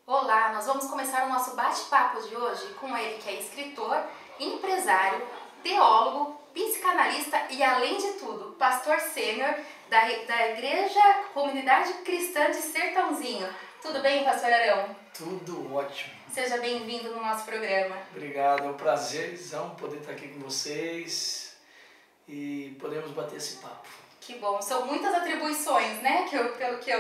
Olá, nós vamos começar o nosso bate-papo de hoje com ele que é escritor, empresário, teólogo, psicanalista e, além de tudo, pastor sênior da Igreja Comunidade Cristã de Sertãozinho. Tudo bem, pastor Arão? Tudo ótimo. Seja bem-vindo no nosso programa. Obrigado, é um prazerzão poder estar aqui com vocês e podemos bater esse papo. Que bom, são muitas atribuições, né, pelo que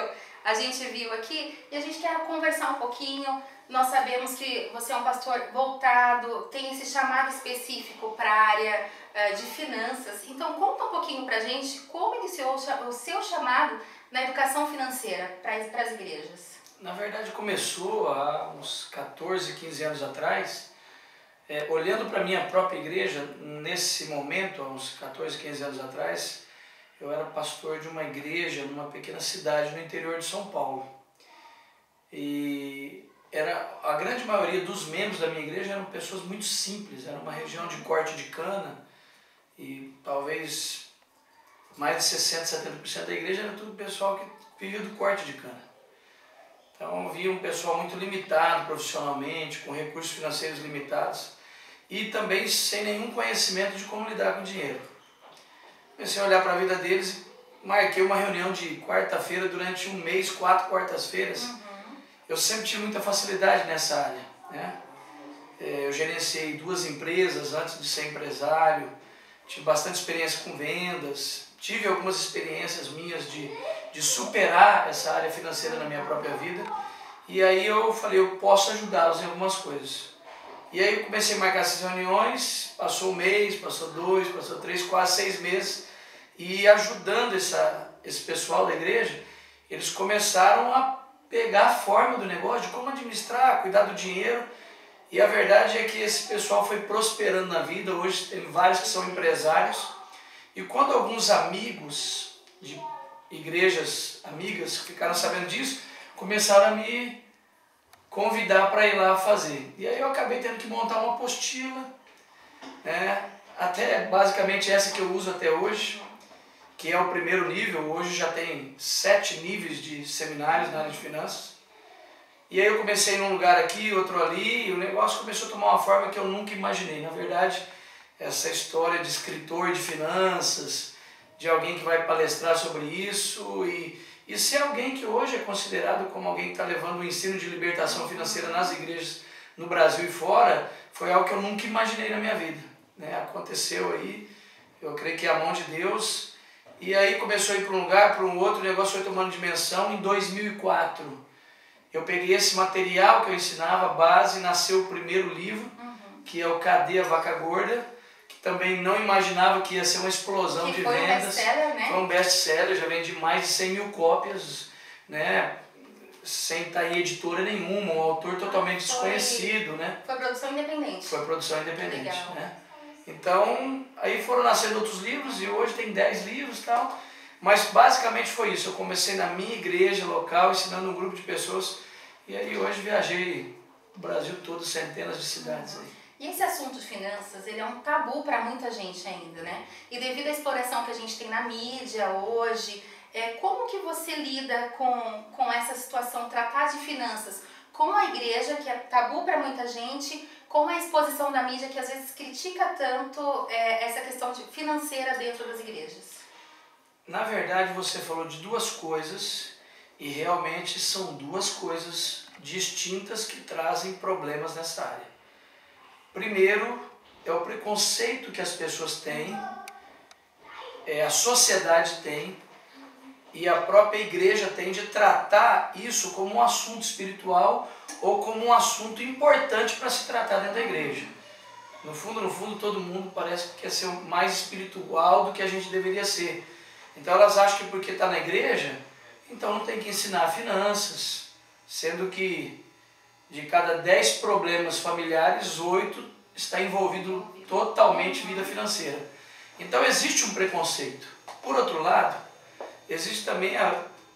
a gente viu aqui, e a gente quer conversar um pouquinho. Nós sabemos que você é um pastor voltado, tem esse chamado específico para a área de finanças. Então conta um pouquinho pra gente como iniciou o seu chamado na educação financeira para as igrejas. Na verdade começou há uns 14, 15 anos atrás, olhando para a minha própria igreja, nesse momento, há uns 14, 15 anos atrás, eu era pastor de uma igreja numa pequena cidade no interior de São Paulo. E a grande maioria dos membros da minha igreja eram pessoas muito simples, era uma região de corte de cana e talvez mais de 60, 70% da igreja era tudo pessoal que vivia do corte de cana. Então eu via um pessoal muito limitado profissionalmente, com recursos financeiros limitados e também sem nenhum conhecimento de como lidar com dinheiro. Comecei a olhar para a vida deles e marquei uma reunião de quarta-feira durante um mês, 4 quartas-feiras. Eu sempre tive muita facilidade nessa área, né? Eu gerenciei 2 empresas antes de ser empresário, tive bastante experiência com vendas, tive algumas experiências minhas de superar essa área financeira na minha própria vida. E aí eu falei, eu posso ajudá-los em algumas coisas. E aí eu comecei a marcar essas reuniões, passou um mês, passou 2, passou 3, quase 6 meses. E ajudando esse pessoal da igreja, eles começaram a pegar a forma do negócio, de como administrar, cuidar do dinheiro. E a verdade é que esse pessoal foi prosperando na vida, hoje tem vários que são empresários. E quando alguns amigos de igrejas amigas ficaram sabendo disso, começaram a me convidar para ir lá fazer. E aí eu acabei tendo que montar uma apostila, né? Até basicamente essa que eu uso até hoje, que é o primeiro nível. Hoje já tem 7 níveis de seminários na área de finanças. E aí eu comecei num lugar aqui, outro ali, e o negócio começou a tomar uma forma que eu nunca imaginei. Na verdade, essa história de escritor de finanças, de alguém que vai palestrar sobre isso e ser alguém que hoje é considerado como alguém que está levando o ensino de libertação financeira nas igrejas no Brasil e fora, foi algo que eu nunca imaginei na minha vida, né? Aconteceu aí, eu creio que é a mão de Deus. E aí começou a ir para um lugar, para um outro, o negócio foi tomando dimensão. Em 2004, eu peguei esse material que eu ensinava, a base, nasceu o primeiro livro, que é o Cadê a Vaca Gorda, que também não imaginava que ia ser uma explosão de vendas. Foi um best-seller, né? Foi um best-seller, já vendi mais de 100 mil cópias, né? Sem estar em editora nenhuma, um autor totalmente desconhecido, né? Foi produção independente. Foi produção independente, legal, né? Então, aí foram nascendo outros livros e hoje tem 10 livros e tal. Mas basicamente foi isso. Eu comecei na minha igreja local, ensinando um grupo de pessoas. E aí hoje viajei o Brasil todo, centenas de cidades aí. E esse assunto de finanças, ele é um tabu para muita gente ainda, né? E devido à exploração que a gente tem na mídia hoje, como que você lida com essa situação, tratar de finanças com a igreja, que é tabu para muita gente, com a exposição da mídia que às vezes critica tanto essa questão financeira dentro das igrejas? Na verdade, você falou de 2 coisas e realmente são 2 coisas distintas que trazem problemas nessa área. Primeiro, é o preconceito que as pessoas têm, a sociedade tem e a própria igreja tem de tratar isso como um assunto espiritual ou como um assunto importante para se tratar dentro da igreja. No fundo, todo mundo parece que quer ser mais espiritual do que a gente deveria ser. Então elas acham que porque está na igreja, então não tem que ensinar finanças, sendo que de cada 10 problemas familiares, 8 está envolvido totalmente em vida financeira. Então existe um preconceito. Por outro lado, existe também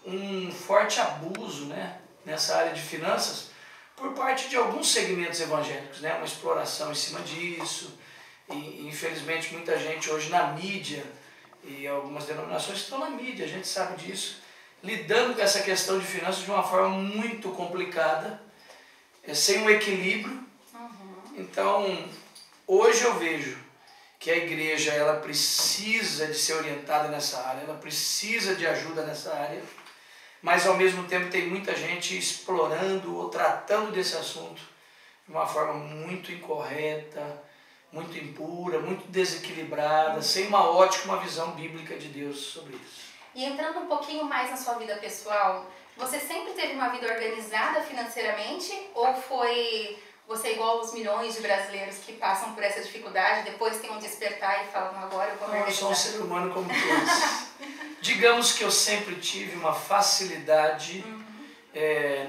um forte abuso, né, nessa área de finanças por parte de alguns segmentos evangélicos, né, uma exploração em cima disso. E infelizmente muita gente hoje na mídia, e algumas denominações estão na mídia, a gente sabe disso, lidando com essa questão de finanças de uma forma muito complicada sem um equilíbrio. Então, hoje eu vejo que a igreja ela precisa de ser orientada nessa área, ela precisa de ajuda nessa área, mas ao mesmo tempo tem muita gente explorando ou tratando desse assunto de uma forma muito incorreta, muito impura, muito desequilibrada, sem uma ótica, uma visão bíblica de Deus sobre isso. E entrando um pouquinho mais na sua vida pessoal, você sempre teve uma vida organizada financeiramente ou foi você igual os milhões de brasileiros que passam por essa dificuldade, depois tem um despertar e falam, agora eu vou me organizar? Eu sou um ser humano como todos. Digamos que eu sempre tive uma facilidade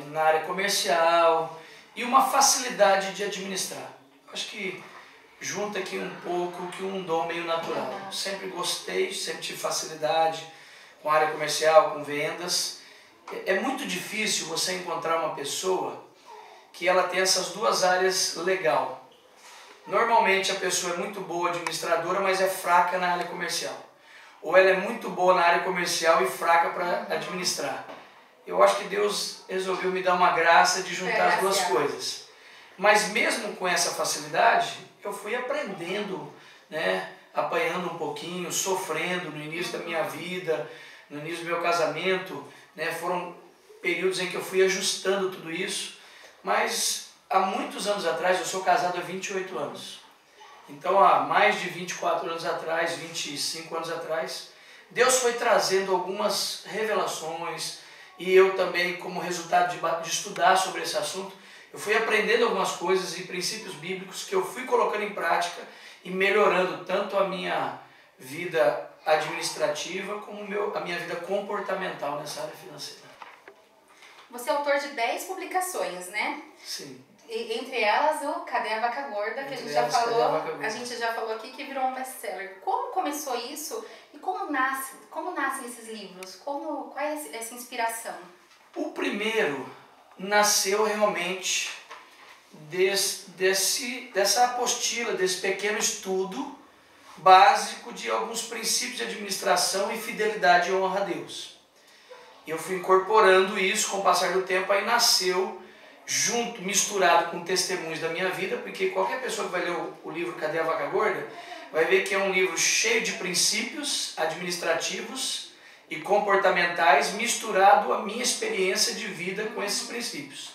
na área comercial e uma facilidade de administrar. Acho que junta aqui um pouco que um dom meio natural. Sempre gostei, sempre tive facilidade com a área comercial, com vendas. É muito difícil você encontrar uma pessoa que ela tem essas duas áreas legal. Normalmente a pessoa é muito boa administradora, mas é fraca na área comercial. Ou ela é muito boa na área comercial e fraca para administrar. Eu acho que Deus resolveu me dar uma graça de juntar as duas coisas. Mas mesmo com essa facilidade, eu fui aprendendo, né, apanhando um pouquinho, sofrendo no início da minha vida, no início do meu casamento, né, foram períodos em que eu fui ajustando tudo isso. Mas há muitos anos atrás, eu sou casado há 28 anos. Então há mais de 24 anos atrás, 25 anos atrás, Deus foi trazendo algumas revelações e eu também, como resultado de estudar sobre esse assunto, eu fui aprendendo algumas coisas e princípios bíblicos que eu fui colocando em prática e melhorando tanto a minha vida administrativa como a minha vida comportamental nessa área financeira. Você é autor de 10 publicações, né? Sim. E, entre elas o Cadê a Vaca Gorda, que a gente já falou aqui, que virou um best-seller. Como começou isso e como nascem esses livros? Qual é essa inspiração? O primeiro nasceu realmente dessa apostila, desse pequeno estudo básico de alguns princípios de administração e fidelidade e honra a Deus. Eu fui incorporando isso com o passar do tempo, aí nasceu junto, misturado com testemunhos da minha vida, porque qualquer pessoa que vai ler o livro Cadê a Vaca Gorda vai ver que é um livro cheio de princípios administrativos e comportamentais, misturado à minha experiência de vida com esses princípios.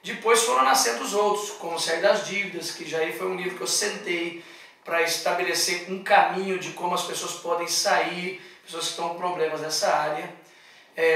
Depois foram nascendo os outros, como o Sair das Dívidas, que já aí foi um livro que eu sentei para estabelecer um caminho de como as pessoas podem sair, pessoas que estão com problemas nessa área.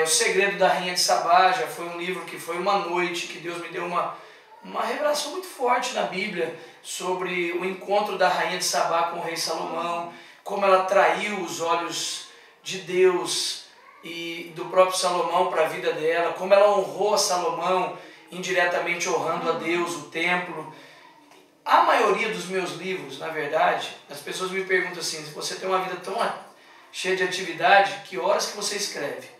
O Segredo da Rainha de Sabá já foi um livro que foi uma noite que Deus me deu uma revelação muito forte na Bíblia sobre o encontro da Rainha de Sabá com o rei Salomão, como ela traiu os olhos de Deus e do próprio Salomão para a vida dela, como ela honrou a Salomão, indiretamente honrando a Deus, o templo. A maioria dos meus livros, na verdade, as pessoas me perguntam assim, se você tem uma vida tão cheia de atividade, que horas que você escreve?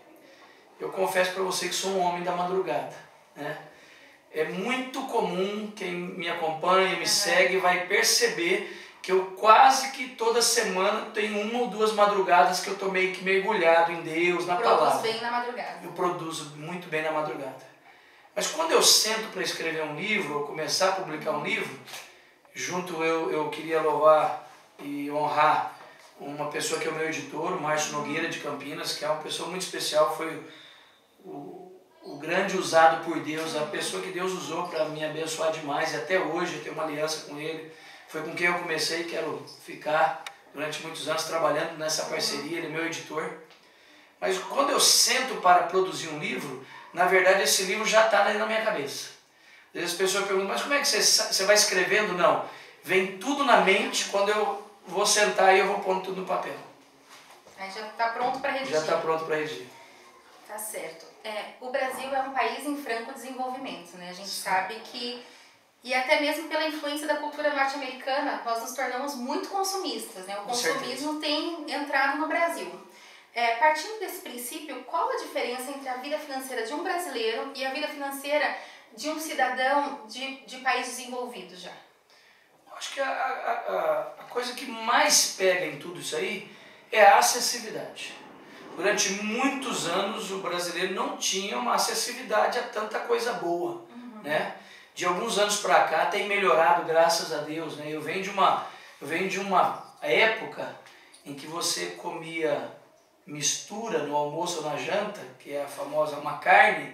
Eu confesso para você que sou um homem da madrugada, né? É muito comum, quem me acompanha, me segue, vai perceber que eu quase que toda semana tenho uma ou duas madrugadas que eu estou meio que mergulhado em Deus, na palavra. Produz bem na madrugada. Eu produzo muito bem na madrugada. Mas quando eu sento para escrever um livro, ou começar a publicar um livro, eu queria louvar e honrar uma pessoa que é o meu editor, o Márcio Nogueira de Campinas, que é uma pessoa muito especial, foi o grande usado por Deus, a pessoa que Deus usou para me abençoar demais, e até hoje eu tenho uma aliança com ele, foi com quem eu comecei, quero ficar durante muitos anos trabalhando nessa parceria, ele é meu editor. Mas quando eu sento para produzir um livro, na verdade esse livro já está na minha cabeça. Às vezes as pessoas perguntam, mas como é que você vai escrevendo? Não, vem tudo na mente, quando eu vou sentar e eu vou pondo tudo no papel. Aí já está pronto para redigir. Já está pronto para redigir. Tá certo. O Brasil é um país em franco desenvolvimento, né? A gente sabe que, e até mesmo pela influência da cultura norte-americana, nós nos tornamos muito consumistas, né? O consumismo tem entrado no Brasil. Partindo desse princípio, qual a diferença entre a vida financeira de um brasileiro e a vida financeira de um cidadão de país desenvolvido já? Acho que a coisa que mais pega em tudo isso aí é a acessibilidade. Durante muitos anos o brasileiro não tinha uma acessibilidade a tanta coisa boa, né? de alguns anos para cá tem melhorado, graças a Deus, né? Eu venho de uma época em que você comia mistura no almoço ou na janta, que é a famosa uma carne,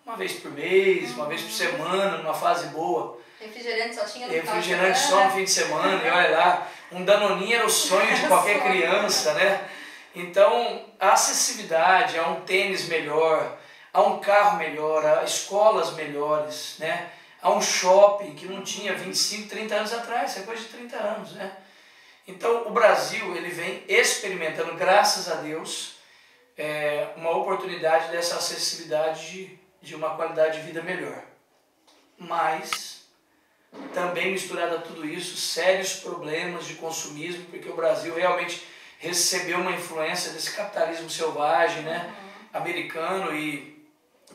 uma vez por mês, uma vez por semana, numa fase boa. Refrigerante só tinha no Refrigerante só no fim de semana, e olha lá, um Danoninho era o sonho de qualquer criança, né? Então, a acessibilidade a um tênis melhor, a um carro melhor, a escolas melhores, né? A um shopping que não tinha 25, 30 anos atrás, isso é coisa de 30 anos, né? Então, o Brasil, ele vem experimentando, graças a Deus, uma oportunidade dessa acessibilidade de uma qualidade de vida melhor. Mas, também misturado a tudo isso, sérios problemas de consumismo, porque o Brasil realmente recebeu uma influência desse capitalismo selvagem, né, americano, e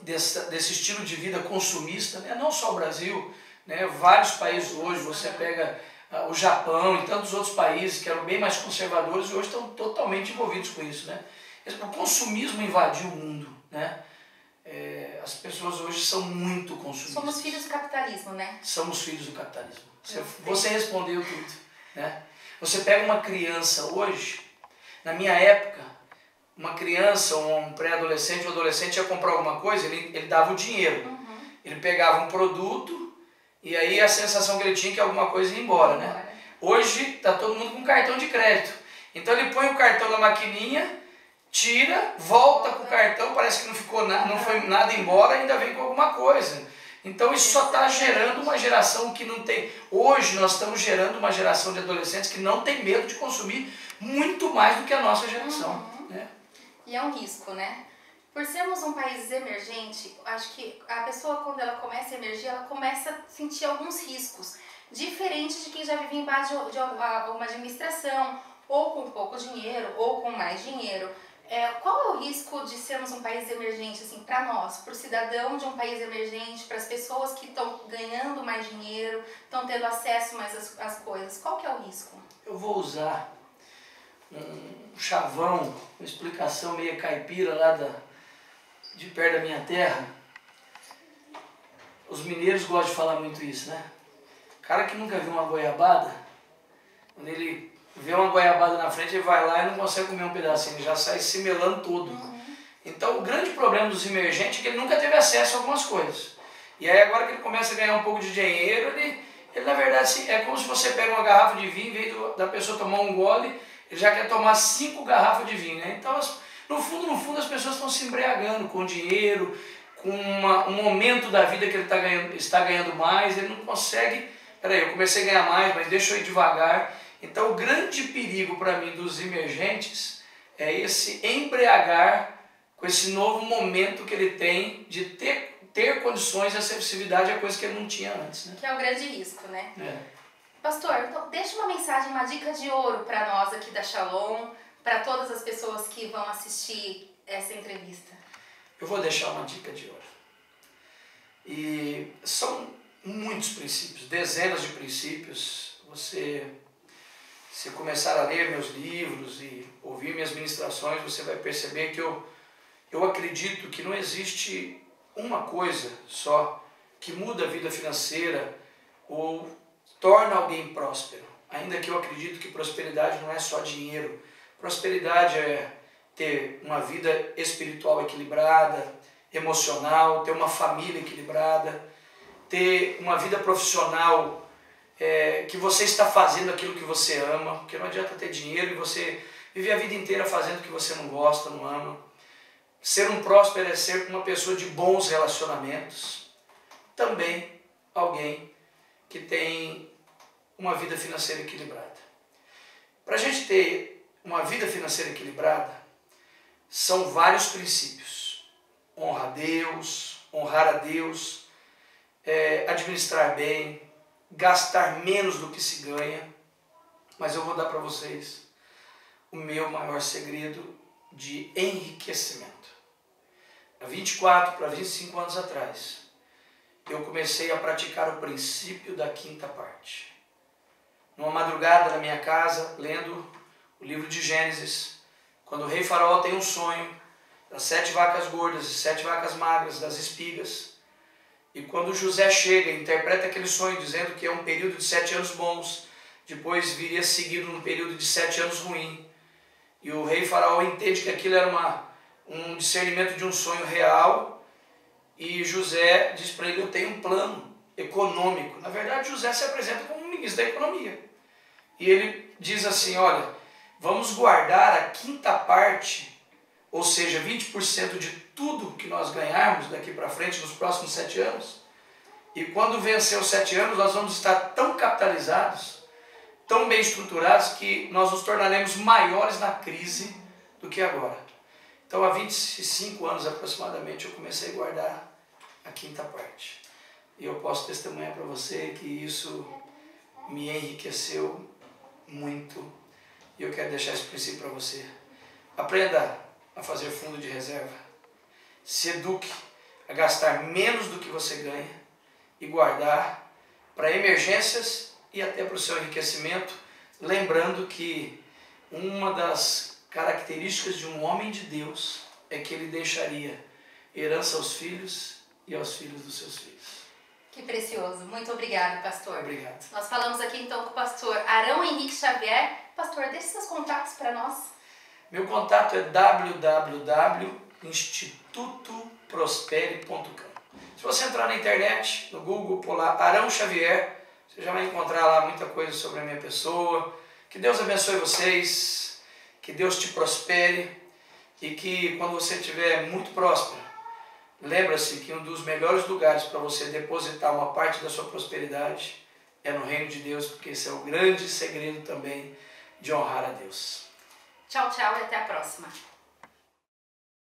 desse estilo de vida consumista, né, não só o Brasil, né, vários países hoje, você pega o Japão e tantos outros países que eram bem mais conservadores e hoje estão totalmente envolvidos com isso, né. O consumismo invadiu o mundo, né. As pessoas hoje são muito consumistas. Somos filhos do capitalismo, né? Somos filhos do capitalismo. Você respondeu tudo, né? Você pega uma criança hoje, na minha época, uma criança, um pré-adolescente, um adolescente ia comprar alguma coisa, ele dava o dinheiro. Ele pegava um produto e aí a sensação que ele tinha é que alguma coisa ia embora, né? Hoje está todo mundo com cartão de crédito. Então ele põe o cartão na maquininha, tira, volta com o cartão, parece que não ficou não foi nada embora, ainda vem com alguma coisa. Então isso só está gerando uma geração que não tem... Hoje nós estamos gerando uma geração de adolescentes que não tem medo de consumir muito mais do que a nossa geração. Né? E é um risco, né? Por sermos um país emergente, acho que a pessoa, quando ela começa a emergir, ela começa a sentir alguns riscos. Diferente de quem já vive embaixo de uma administração, ou com pouco dinheiro, ou com mais dinheiro. Qual é o risco de sermos um país emergente, assim, para nós, para o cidadão de um país emergente, para as pessoas que estão ganhando mais dinheiro, estão tendo acesso mais às coisas? Qual que é o risco? Eu vou usar um chavão, uma explicação meio caipira lá de perto da minha terra. Os mineiros gostam de falar muito isso, né? O cara que nunca viu uma goiabada, quando ele vê uma goiabada na frente, ele vai lá e não consegue comer um pedacinho, ele já sai se melando todo. Então o grande problema dos emergentes é que ele nunca teve acesso a algumas coisas. E aí agora que ele começa a ganhar um pouco de dinheiro, ele na verdade assim, é como se você pega uma garrafa de vinho, em vez da pessoa tomar um gole, ele já quer tomar 5 garrafas de vinho, né? Então no fundo as pessoas estão se embriagando com dinheiro, com um momento da vida que ele está ganhando mais, ele não consegue, peraí, eu comecei a ganhar mais, mas deixa eu ir devagar. Então o grande perigo para mim dos emergentes é esse embriagar com esse novo momento que ele tem de ter condições de acessibilidade a coisa que ele não tinha antes. Né? Que é o grande risco, né? Pastor, então deixa uma mensagem, uma dica de ouro para nós aqui da Shalom, para todas as pessoas que vão assistir essa entrevista. Eu vou deixar uma dica de ouro. E são muitos princípios, dezenas de princípios. Se começar a ler meus livros e ouvir minhas ministrações, você vai perceber que eu acredito que não existe uma coisa só que muda a vida financeira ou torna alguém próspero. Ainda que eu acredito que prosperidade não é só dinheiro. Prosperidade é ter uma vida espiritual equilibrada, emocional, ter uma família equilibrada, ter uma vida profissional que você está fazendo aquilo que você ama, porque não adianta ter dinheiro e você viver a vida inteira fazendo o que você não gosta, não ama. Ser um próspero é ser uma pessoa de bons relacionamentos. Também alguém que tem uma vida financeira equilibrada. Para a gente ter uma vida financeira equilibrada, são vários princípios. Honrar a Deus, administrar bem, gastar menos do que se ganha. Mas eu vou dar para vocês o meu maior segredo de enriquecimento. Há 24 para 25 anos atrás, eu comecei a praticar o princípio da quinta parte. Numa madrugada na minha casa, lendo o livro de Gênesis, quando o rei Faraó tem um sonho das 7 vacas gordas e 7 vacas magras, das espigas, E quando José chega e interpreta aquele sonho dizendo que é um período de 7 anos bons, depois viria seguido um período de 7 anos ruim. E o rei Faraó entende que aquilo era um discernimento de um sonho real. E José diz para ele, eu tenho um plano econômico. Na verdade, José se apresenta como um ministro da economia. E ele diz assim, olha, vamos guardar a quinta parte, ou seja, 20% de tudo que nós ganharmos daqui para frente nos próximos 7 anos. E quando vencer os 7 anos, nós vamos estar tão capitalizados, tão bem estruturados, que nós nos tornaremos maiores na crise do que agora. Então, há 25 anos aproximadamente, eu comecei a guardar a quinta parte. E eu posso testemunhar para você que isso me enriqueceu muito. E eu quero deixar esse princípio para você. Aprenda a fazer fundo de reserva. Se eduque a gastar menos do que você ganha e guardar para emergências e até para o seu enriquecimento, lembrando que uma das características de um homem de Deus é que ele deixaria herança aos filhos e aos filhos dos seus filhos. Que precioso. Muito obrigado, pastor. Obrigado. Nós falamos aqui então com o pastor Arão Henrique Xavier. Pastor, deixe seus contatos para nós. Meu contato é www.institutoprospere.com. Se você entrar na internet, no Google, por lá, Arão Xavier, você já vai encontrar lá muita coisa sobre a minha pessoa. Que Deus abençoe vocês, que Deus te prospere e que quando você estiver muito próspero, lembra-se que um dos melhores lugares para você depositar uma parte da sua prosperidade é no reino de Deus, porque esse é o grande segredo também de honrar a Deus. Tchau, tchau e até a próxima.